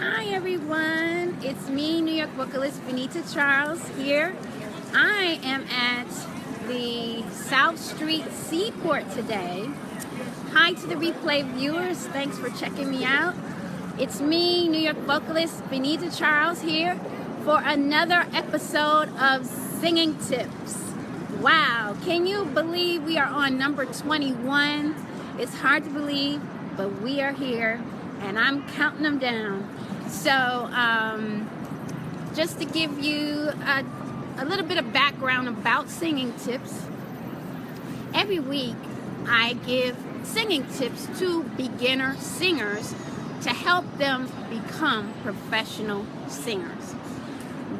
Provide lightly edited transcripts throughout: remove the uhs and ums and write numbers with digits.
Hi everyone, it's me, New York vocalist Benita Charles here. I am at the South Street Seaport today. Hi to the replay viewers, thanks for checking me out. It's me, New York vocalist Benita Charles here for another episode of Singing Tips. Wow, can you believe we are on number 21? It's hard to believe, but we are here and I'm counting them down. So just to give you a little bit of background about singing tips, every week I give singing tips to beginner singers to help them become professional singers.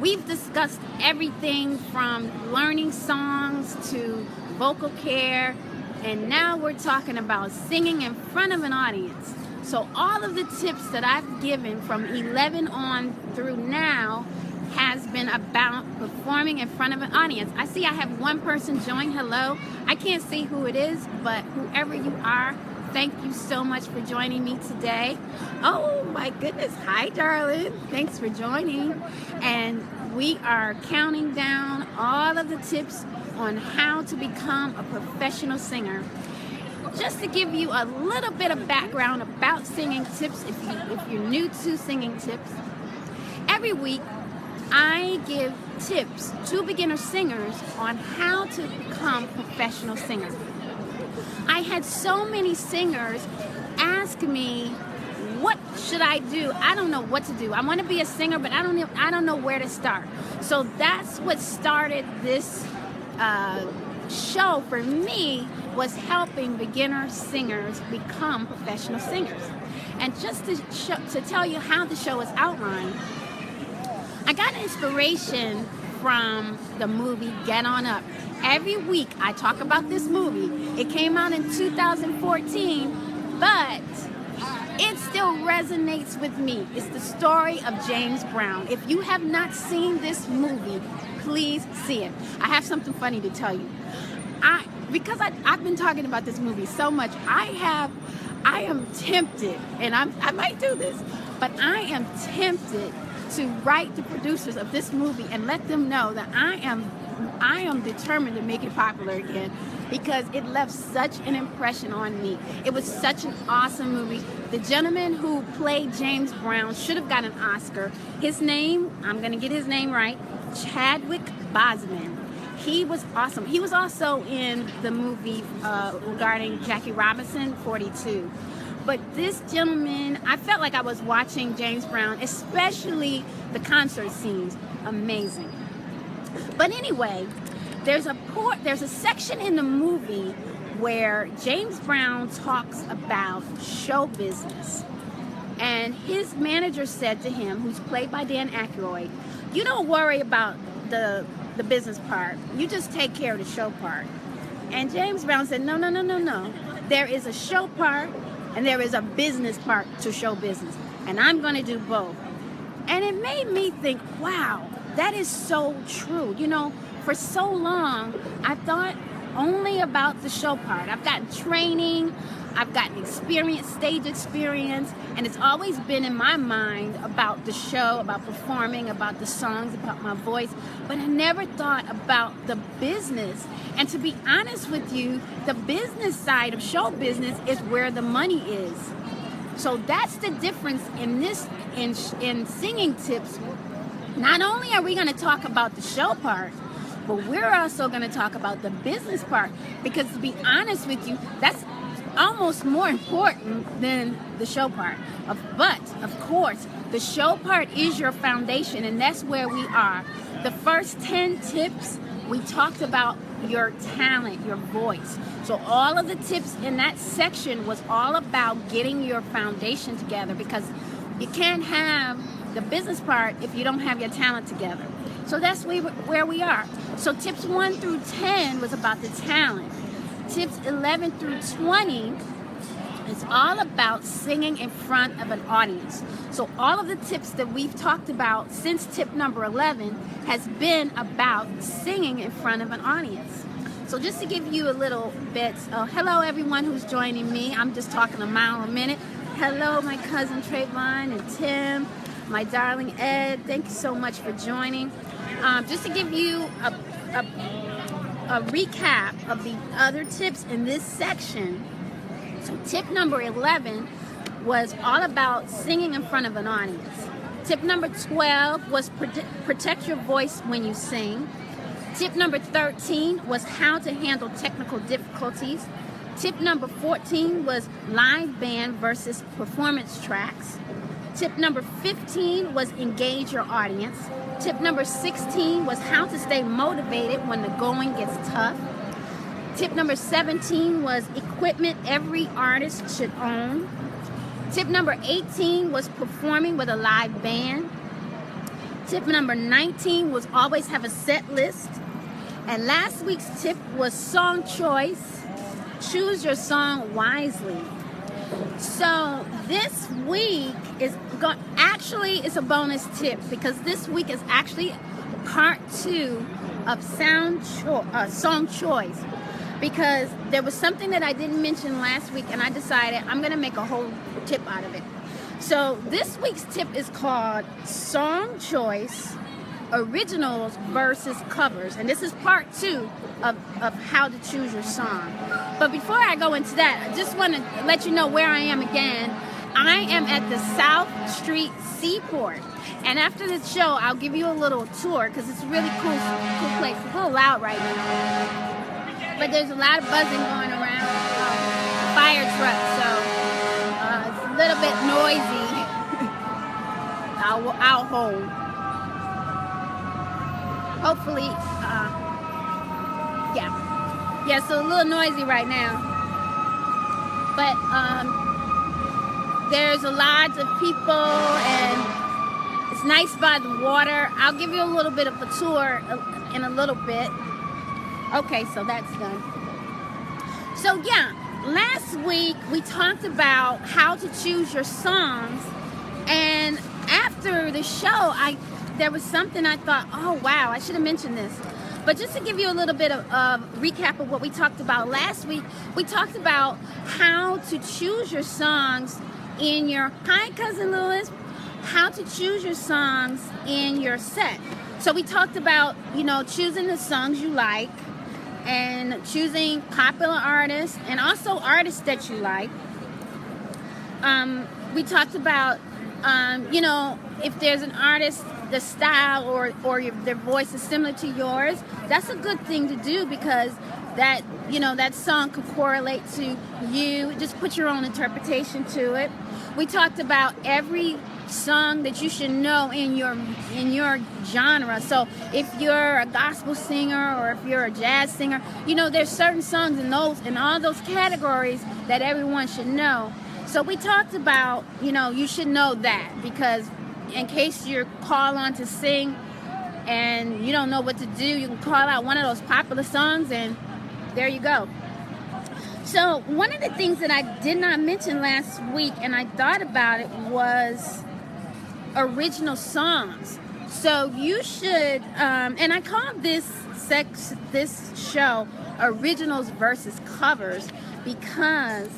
We've discussed everything from learning songs to vocal care, and now we're talking about singing in front of an audience. So all of the tips that I've given from 11 on through now has been about performing in front of an audience. I see I have one person join. Hello. I can't see who it is, but whoever you are, thank you so much for joining me today. Oh my goodness. Hi, darling. Thanks for joining. And we are counting down all of the tips on how to become a professional singer. Just to give you a little bit of background about singing tips, if you're new to singing tips, every week I give tips to beginner singers on how to become professional singers. I had so many singers ask me, what should I do? I don't know what to do. I want to be a singer, but I don't know where to start. So that's what started this show for me, was helping beginner singers become professional singers. And just to tell you how the show is outlined, I got inspiration from the movie Get On Up. Every week I talk about this movie. It came out in 2014, but it still resonates with me. It's the story of James Brown. If you have not seen this movie, please see it. I have something funny to tell you. Because I've been talking about this movie so much, I am tempted, and I might do this, but I am tempted to write the producers of this movie and let them know that I am determined to make it popular again, because it left such an impression on me. It was such an awesome movie. The gentleman who played James Brown should have got an Oscar. His name, I'm going to get his name right, Chadwick Boseman. He was awesome. He was also in the movie regarding Jackie Robinson, 42. But this gentleman, I felt like I was watching James Brown, especially the concert scenes. Amazing. But anyway, there's a section in the movie where James Brown talks about show business. And his manager said to him, who's played by Dan Aykroyd, you don't worry about the business part. You just take care of the show part. And James Brown said, no. There is a show part and there is a business part to show business. And I'm going to do both. And it made me think, wow, that is so true. You know, for so long, I thought only about the show part. I've gotten training, I've gotten experience, stage experience, and it's always been in my mind about the show, about performing, about the songs, about my voice, but I never thought about the business. And to be honest with you, the business side of show business is where the money is. So that's the difference in singing tips. Not only are we going to talk about the show part, but we're also going to talk about the business part, because to be honest with you, that's almost more important than the show part. But of course, the show part is your foundation, and that's where we are. The first 10 tips, we talked about your talent, your voice. So all of the tips in that section was all about getting your foundation together, because you can't have the business part if you don't have your talent together. So that's where we are. So tips 1 through 10 was about the talent. Tips 11 through 20 is all about singing in front of an audience. So all of the tips that we've talked about since tip number 11 has been about singing in front of an audience. So just to give you a little bit, hello everyone who's joining me. I'm just talking a mile a minute. Hello my cousin Trayvon and Tim. My darling Ed, thank you so much for joining. Just to give you a recap of the other tips in this section. So tip number 11 was all about singing in front of an audience. Tip number 12 was protect your voice when you sing. Tip number 13 was how to handle technical difficulties. Tip number 14 was live band versus performance tracks. Tip number 15 was engage your audience. Tip number 16 was how to stay motivated when the going gets tough. Tip number 17 was equipment every artist should own. Tip number 18 was performing with a live band. Tip number 19 was always have a set list. And last week's tip was song choice. Choose your song wisely. So this week actually it's a bonus tip because this week is actually part 2 of song choice, because there was something that I didn't mention last week and I decided I'm going to make a whole tip out of it. So this week's tip is called Song Choice, Originals versus Covers, and this is part 2 of how to choose your song. But before I go into that, I just want to let you know where I am again. I am at the South Street Seaport, and after this show I'll give you a little tour because it's a really cool place. It's a little loud right now, but there's a lot of buzzing going around. Fire truck, so it's a little bit noisy. I'll hold. Hopefully, yeah, so a little noisy right now, but there's a lot of people and it's nice by the water. I'll give you a little bit of a tour in a little bit. Okay, so that's done. So yeah, last week we talked about how to choose your songs, and after the show there was something I thought, oh wow, I should have mentioned this. But just to give you a little bit of recap of what we talked about last week, we talked about how to choose your songs in your, hi Cousin Lewis, how to choose your songs in your set. So we talked about, choosing the songs you like and choosing popular artists and also artists that you like. We talked about, if there's an artist, the style or their voice is similar to yours, that's a good thing to do because that song could correlate to you. Just put your own interpretation to it. We talked about every song that you should know in your genre. So if you're a gospel singer or if you're a jazz singer, there's certain songs in all those categories that everyone should know. So we talked about, you should know that because in case you're called on to sing and you don't know what to do, you can call out one of those popular songs and there you go. So one of the things that I did not mention last week and I thought about it was original songs. So you should, and I call this show Originals versus Covers because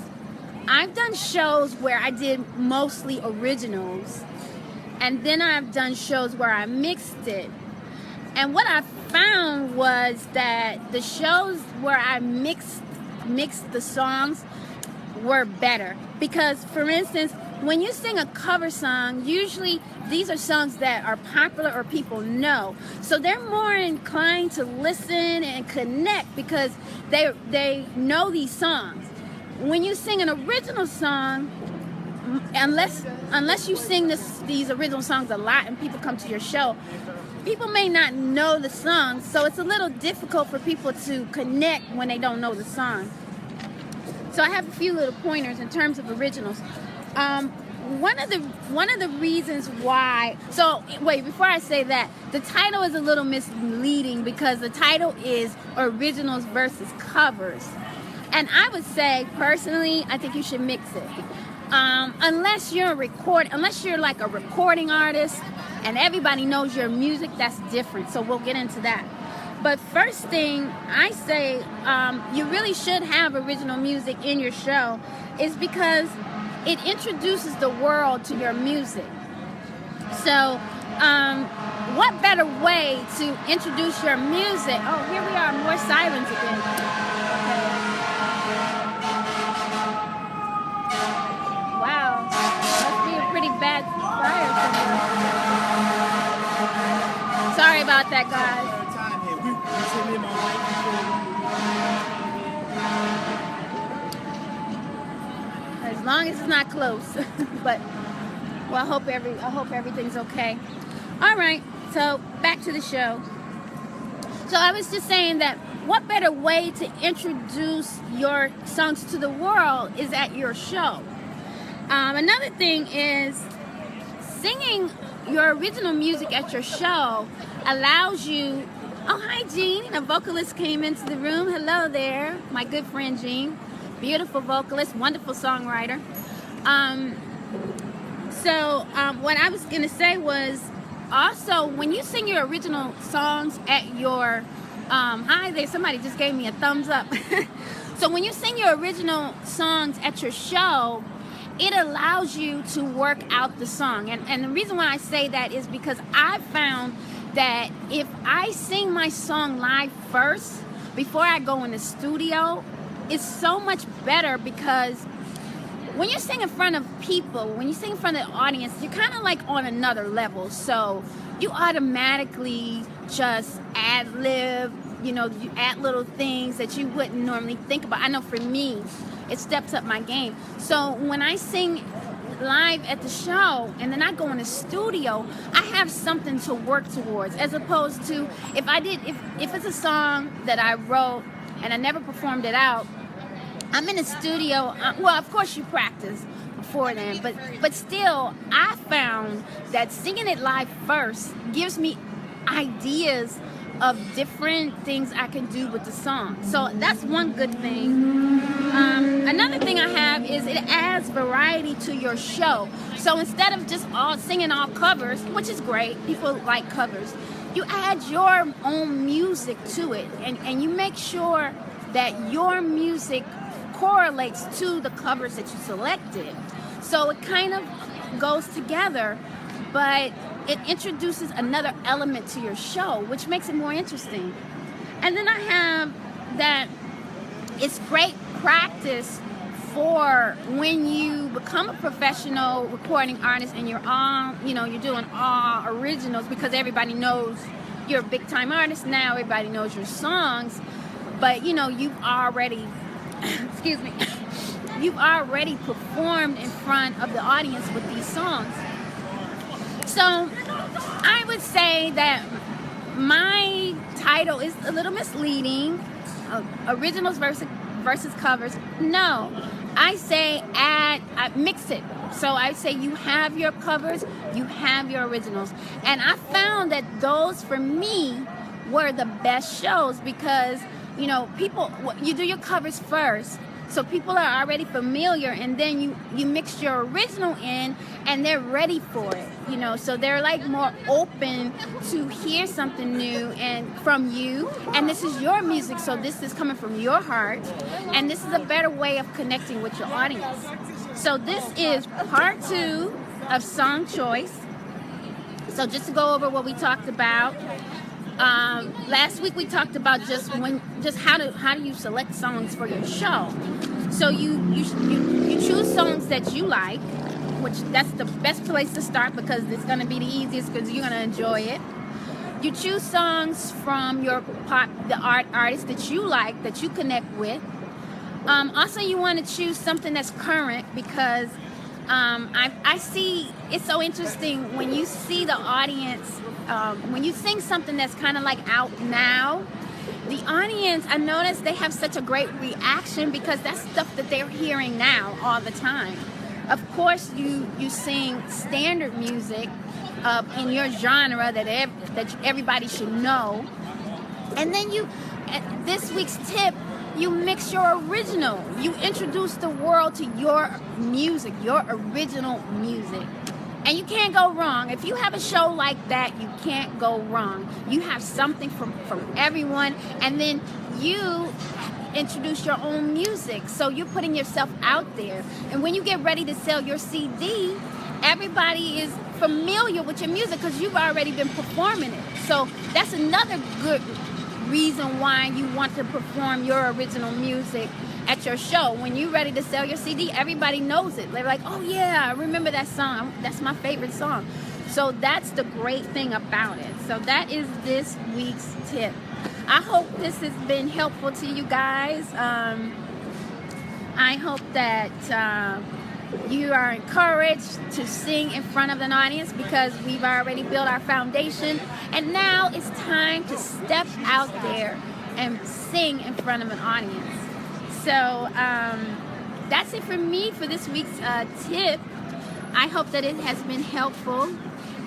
I've done shows where I did mostly originals, and then I've done shows where I mixed it. And what I found was that the shows where I mixed the songs were better. Because, for instance, when you sing a cover song, usually these are songs that are popular or people know. So they're more inclined to listen and connect because they know these songs. When you sing an original song, unless you sing these original songs a lot and people come to your show, people may not know the song, so it's a little difficult for people to connect when they don't know the song. So I have a few little pointers in terms of originals. One of the reasons why, so wait, before I say that, the title is a little misleading because the title is Originals versus Covers. And I would say, personally, I think you should mix it. Unless you're like a recording artist and everybody knows your music, that's different. So we'll get into that. But first thing I say, you really should have original music in your show is because it introduces the world to your music. So, what better way to introduce your music? Oh, here we are, more sirens again. Okay. Wow, must be a pretty bad fire somewhere. Sorry about that, guys. As long as it's not close, but well, I hope everything's okay. All right, so back to the show. So I was just saying that what better way to introduce your songs to the world is at your show. Another thing is singing your original music at your show allows you. Oh, hi, Jean. A vocalist came into the room. Hello there, my good friend Jean. Beautiful vocalist, wonderful songwriter. What I was going to say was also when you sing your original songs at your, hi there, somebody just gave me a thumbs up. So when you sing your original songs at your show, it allows you to work out the song. And the reason why I say that is because I found that if I sing my song live first, before I go in the studio, it's so much better because when you sing in front of people, when you sing in front of the audience, you're kind of like on another level. So you automatically just ad-lib, you add little things that you wouldn't normally think about. I know for me, it steps up my game. So when I sing live at the show and then I go in the studio, I have something to work towards, as opposed to if it's a song that I wrote and I never performed it out, I'm in the studio. Well, of course you practice before then, but still, I found that singing it live first gives me ideas of different things I can do with the song. So that's one good thing. Another thing I have is it adds variety to your show. So instead of just singing all covers, which is great, people like covers, you add your own music to it, and you make sure that your music correlates to the covers that you selected. So it kind of goes together, but it introduces another element to your show, which makes it more interesting. And then I have that it's great practice for when you become a professional recording artist and you're doing all originals, because everybody knows you're a big time artist now, everybody knows your songs, but you've already excuse me, you've already performed in front of the audience with these songs. So I would say that my title is a little misleading, originals versus covers. No, I say mix it. So I say you have your covers, you have your originals. And I found that those, for me, were the best shows because people, you do your covers first, so people are already familiar, and then you mix your original in, and they're ready for it, so they're like more open to hear something new and from you, and this is your music, so this is coming from your heart, and this is a better way of connecting with your audience. So this is part 2 of song choice. So just to go over what we talked about. Last week we talked about just how do you select songs for your show. So you choose songs that you like, which that's the best place to start because it's going to be the easiest because you're going to enjoy it. You choose songs from the artists that you like, that you connect with. Also, you want to choose something that's current because I see it's so interesting when you see the audience, when you sing something that's kind of like out now, the audience, I notice they have such a great reaction because that's stuff that they're hearing now all the time. Of course, you sing standard music in your genre that everybody should know. And then this week's tip, you mix your original. You introduce the world to your music, your original music. And you can't go wrong. If you have a show like that, you can't go wrong. You have something from everyone, and then you introduce your own music. So you're putting yourself out there. And when you get ready to sell your CD everybody is familiar with your music because you've already been performing it. So that's another good reason why you want to perform your original music at your show. When you're ready to sell your CD, everybody knows it. They're like, oh yeah, I remember that song. That's my favorite song. So that's the great thing about it. So that is this week's tip. I hope this has been helpful to you guys. I hope that you are encouraged to sing in front of an audience because we've already built our foundation, and now it's time to step out there and sing in front of an audience. So that's it for me for this week's tip. I hope that it has been helpful,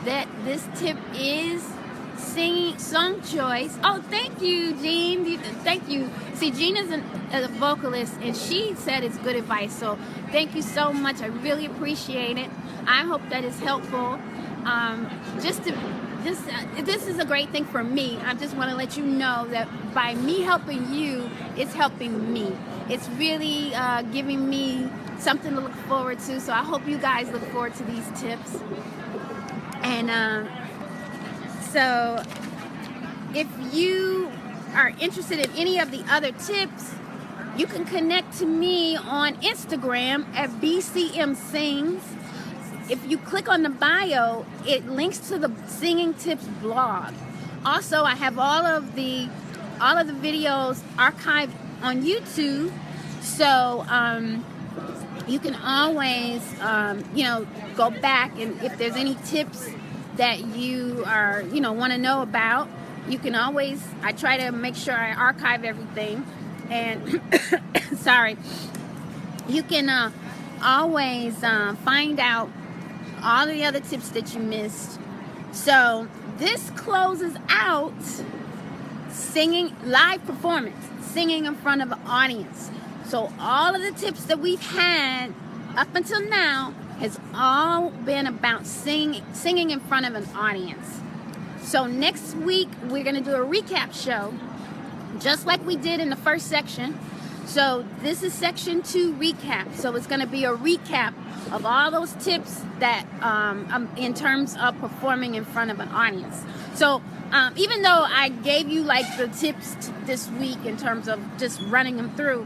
that this tip is song choice. Oh, thank you, Jean. Thank you. See, Jean is a vocalist, and she said it's good advice. So thank you so much. I really appreciate it. I hope that is helpful. This is a great thing for me. I just want to let you know that by me helping you, it's helping me. It's really giving me something to look forward to. So I hope you guys look forward to these tips. And so if you are interested in any of the other tips, you can connect to me on Instagram at BCM Sings. If you click on the bio, it links to the Singing Tips blog. Also, I have all of the videos archived on YouTube, so you can always go back, and if there's any tips that you are want to know about, you can always, I try to make sure I archive everything, and sorry, you can always find out all the other tips that you missed. So this closes out singing, live performance, singing in front of an audience. So all of the tips that we've had up until now has all been about singing in front of an audience. So next week we're going to do a recap show, just like we did in the first section. So this is section 2 recap. So it's going to be a recap of all those tips that in terms of performing in front of an audience. So even though I gave you like the tips this week in terms of just running them through,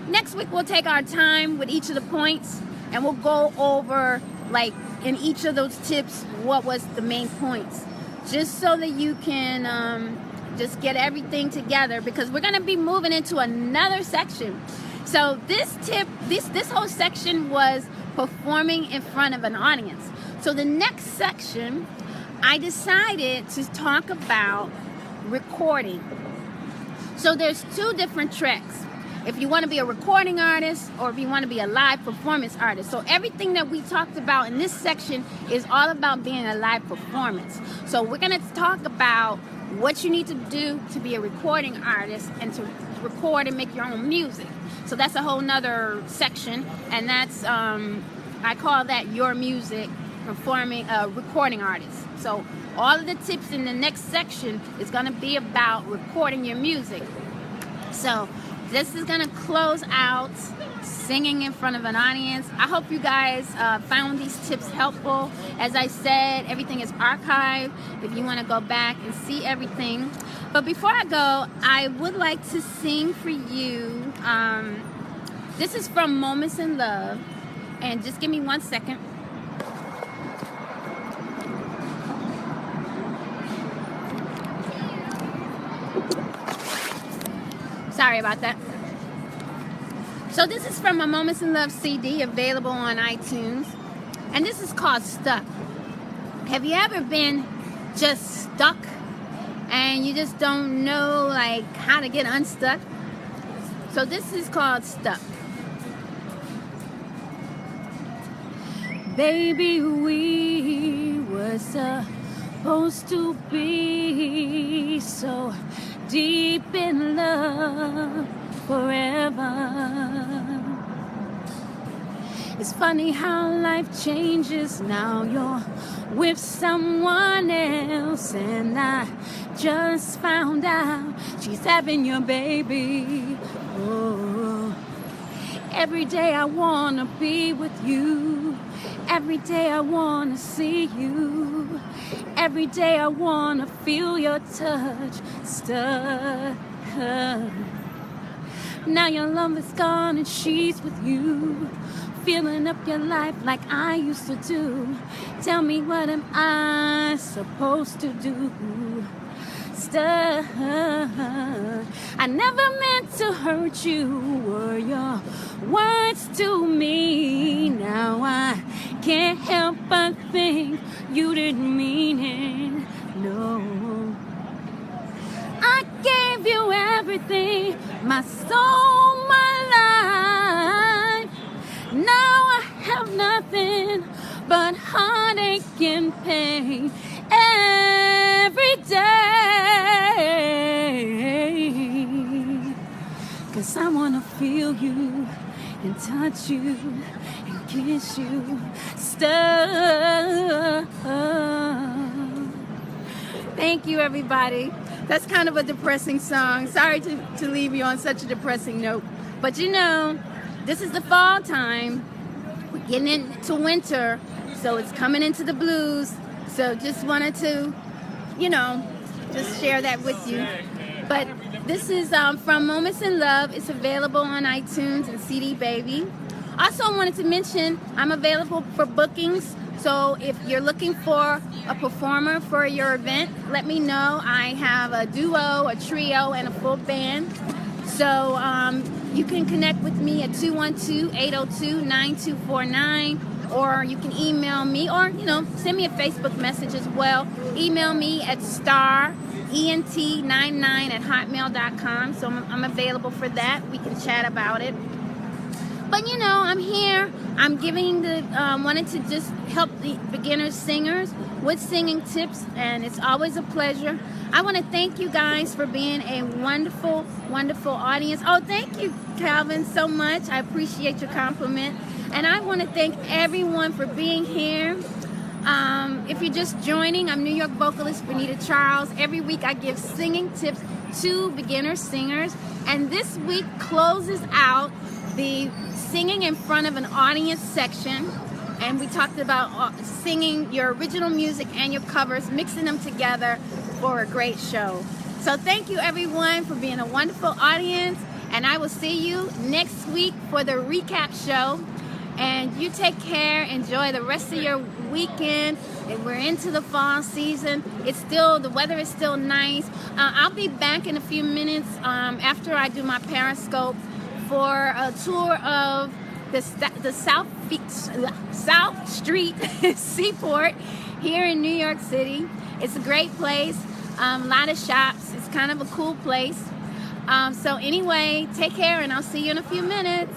next week we'll take our time with each of the points, and we'll go over, like, in each of those tips, what was the main points, just so that you can just get everything together, because we're going to be moving into another section. So this tip, this whole section was performing in front of an audience. So the next section, I decided to talk about recording. So there's 2 different tracks. If you want to be a recording artist, or if you want to be a live performance artist. So everything that we talked about in this section is all about being a live performance. So we're going to talk about what you need to do to be a recording artist and to record and make your own music. So that's a whole nother section, and that's I call that your music, performing recording artist. So all of the tips in the next section is going to be about recording your music. So this is going to close out singing in front of an audience. I hope you guys found these tips helpful. As I said, everything is archived if you want to go back and see everything. But before I go, I would like to sing for you. This is from Moments in Love. And just give me 1 second. Sorry about that. So this is from a Moments in Love CD available on iTunes. And this is called Stuck. Have you ever been just stuck and you just don't know like how to get unstuck? So this is called Stuck. Baby, we were supposed to be so deep in love forever. It's funny how life changes. Now you're with someone else, and I just found out she's having your baby. Oh, every day I wanna be with you. Every day I wanna see you. Every day I wanna feel your touch. Stuck. Now your love is gone and she's with you. Filling up your life like I used to do. Tell me, what am I supposed to do? Stuck. I never meant to hurt you. Were your words to me? Now I can't help but think you didn't mean it. No. I gave you everything, my soul, my life. Now I have nothing but heartache and pain every day. 'Cause I wanna feel you and touch you and kiss you. Stuck. Thank you, everybody. That's kind of a depressing song. Sorry to leave you on such a depressing note. But you know, this is the fall time. We're getting into winter, so it's coming into the blues. So just wanted to, you know, just share that with you. But this is from Moments in Love. It's available on iTunes and CD Baby. Also, I wanted to mention I'm available for bookings. So if you're looking for a performer for your event, let me know. I have a duo, a trio, and a full band. So you can connect with me at 212-802-9249, or you can email me, or send me a Facebook message as well. Email me at starent99@hotmail.com. So I'm available for that. We can chat about it. But I'm here. I'm wanted to just help the beginner singers with singing tips, and it's always a pleasure. I want to thank you guys for being a wonderful, wonderful audience. Oh, thank you, Calvin, so much. I appreciate your compliment. And I want to thank everyone for being here. If you're just joining, I'm New York vocalist Benita Charles. Every week I give singing tips to beginner singers, and this week closes out the singing in front of an audience section, and we talked about singing your original music and your covers, mixing them together for a great show. So thank you, everyone, for being a wonderful audience, and I will see you next week for the recap show. And you take care. Enjoy the rest of your weekend. And we're into the fall season. The weather is still nice. I'll be back in a few minutes after I do my Periscope for a tour of the South Street Seaport here in New York City. It's a great place. A lot of shops. It's kind of a cool place. So anyway, take care, and I'll see you in a few minutes.